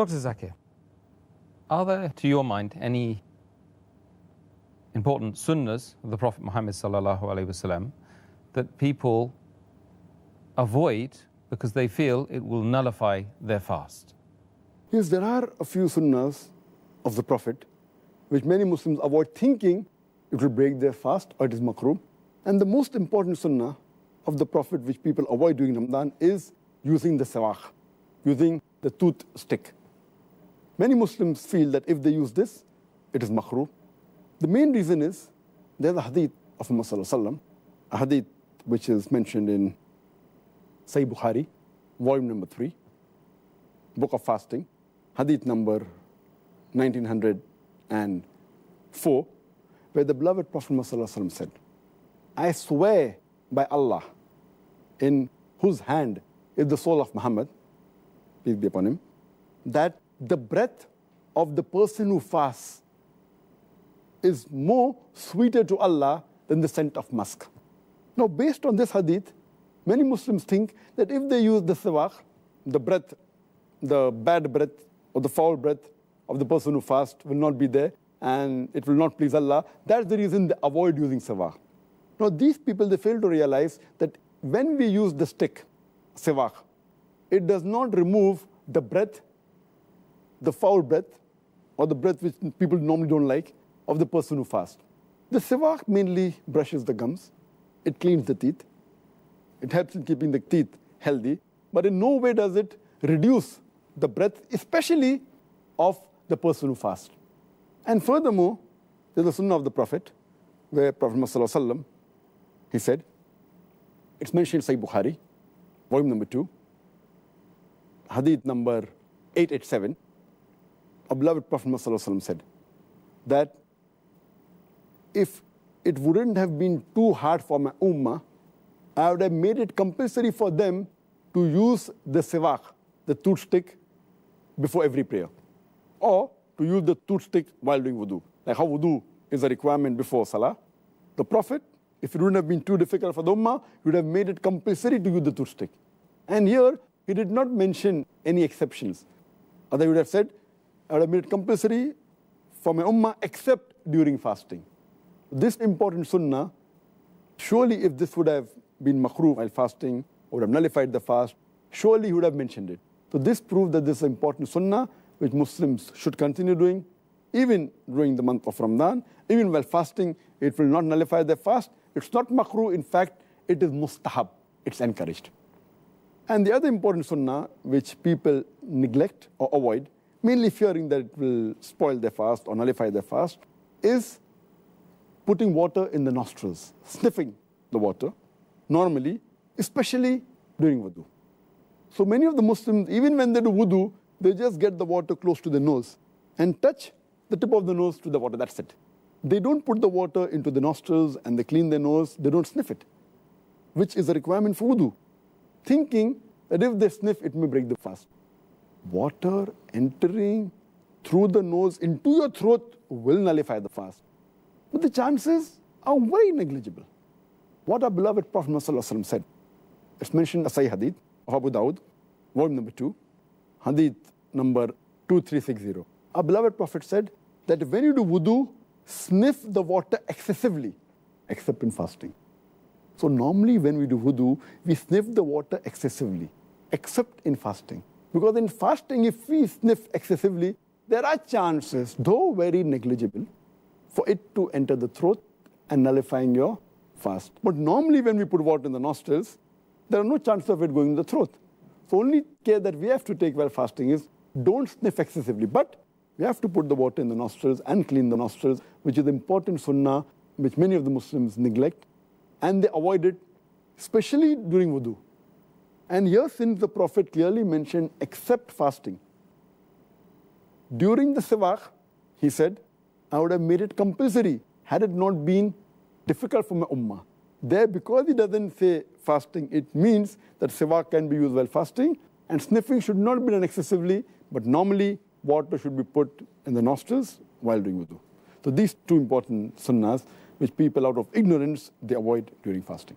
Dr. Zakir, are there, to your mind, any important sunnahs of the Prophet Muhammad sallallahu alaihi wasallam that people avoid because they feel it will nullify their fast? Yes, there are a few sunnahs of the Prophet which many Muslims avoid, thinking it will break their fast or it is makruh. And the most important sunnah of the Prophet which people avoid during Ramadan is using the siwak, using the tooth stick. Many Muslims feel that if they use this, it is makruh. The main reason is there's a hadith of Muhammad sallallahu alaihi wasallam, a hadith which is mentioned in Sahih Bukhari, volume number 3, book of fasting, hadith number 1904, where the beloved Prophet Muhammad sallallahu alaihi wasallam said, I swear by Allah, in whose hand is the soul of Muhammad, peace be upon him, that the breath of the person who fasts is more sweeter to Allah than the scent of musk. Now, based on this hadith, many Muslims think that if they use the siwak, the breath, the bad breath or the foul breath of the person who fasts will not be there and it will not please Allah. That's the reason they avoid using siwak. Now, these people, they fail to realize that when we use the stick, siwak, it does not remove the breath, the foul breath, or the breath which people normally don't like, of the person who fasts. The siwak mainly brushes the gums, it cleans the teeth, it helps in keeping the teeth healthy, but in no way does it reduce the breath, especially of the person who fasts. And furthermore, there's a sunnah of the Prophet, where Prophet Muhammad, he said, it's mentioned in Sahih Bukhari, volume number 2, hadith number 887, a beloved Prophet Muhammad said that if it wouldn't have been too hard for my ummah, I would have made it compulsory for them to use the siwak, the toothstick, before every prayer, or to use the toothstick while doing wudu. Like how wudu is a requirement before salah, the Prophet, if it wouldn't have been too difficult for the ummah, he would have made it compulsory to use the toothstick. And here, he did not mention any exceptions. Otherwise, he would have said, I would have made it compulsory for my ummah except during fasting. This important sunnah, surely if this would have been makruh while fasting, or would have nullified the fast, surely he would have mentioned it. So this proves that this is an important sunnah which Muslims should continue doing, even during the month of Ramadan. Even while fasting, it will not nullify their fast. It's not makruh, in fact, it is mustahab, it's encouraged. And the other important sunnah which people neglect or avoid, mainly fearing that it will spoil their fast or nullify their fast, is putting water in the nostrils, sniffing the water, normally, especially during wudu. So many of the Muslims, even when they do wudu, they just get the water close to the nose and touch the tip of the nose to the water, that's it. They don't put the water into the nostrils and they clean their nose, they don't sniff it, which is a requirement for wudu, thinking that if they sniff, it may break the fast. Water entering through the nose into your throat will nullify the fast. But the chances are very negligible. What our beloved Prophet Muhammad said, it's mentioned in a Sahih Hadith of Abu Dawud, volume number 2, Hadith number 2360. Our beloved Prophet said that when you do wudu, sniff the water excessively, except in fasting. So normally when we do wudu, we sniff the water excessively, except in fasting. Because in fasting, if we sniff excessively, there are chances, though very negligible, for it to enter the throat and nullifying your fast. But normally when we put water in the nostrils, there are no chances of it going in the throat. So only care that we have to take while fasting is don't sniff excessively. But we have to put the water in the nostrils and clean the nostrils, which is important sunnah which many of the Muslims neglect. And they avoid it, especially during wudu. And here, since the Prophet clearly mentioned except fasting, during the siwak, he said, I would have made it compulsory had it not been difficult for my ummah. There, because he doesn't say fasting, it means that siwak can be used while fasting, and sniffing should not be done excessively, but normally water should be put in the nostrils while doing wudu. So these two important sunnahs, which people out of ignorance, they avoid during fasting.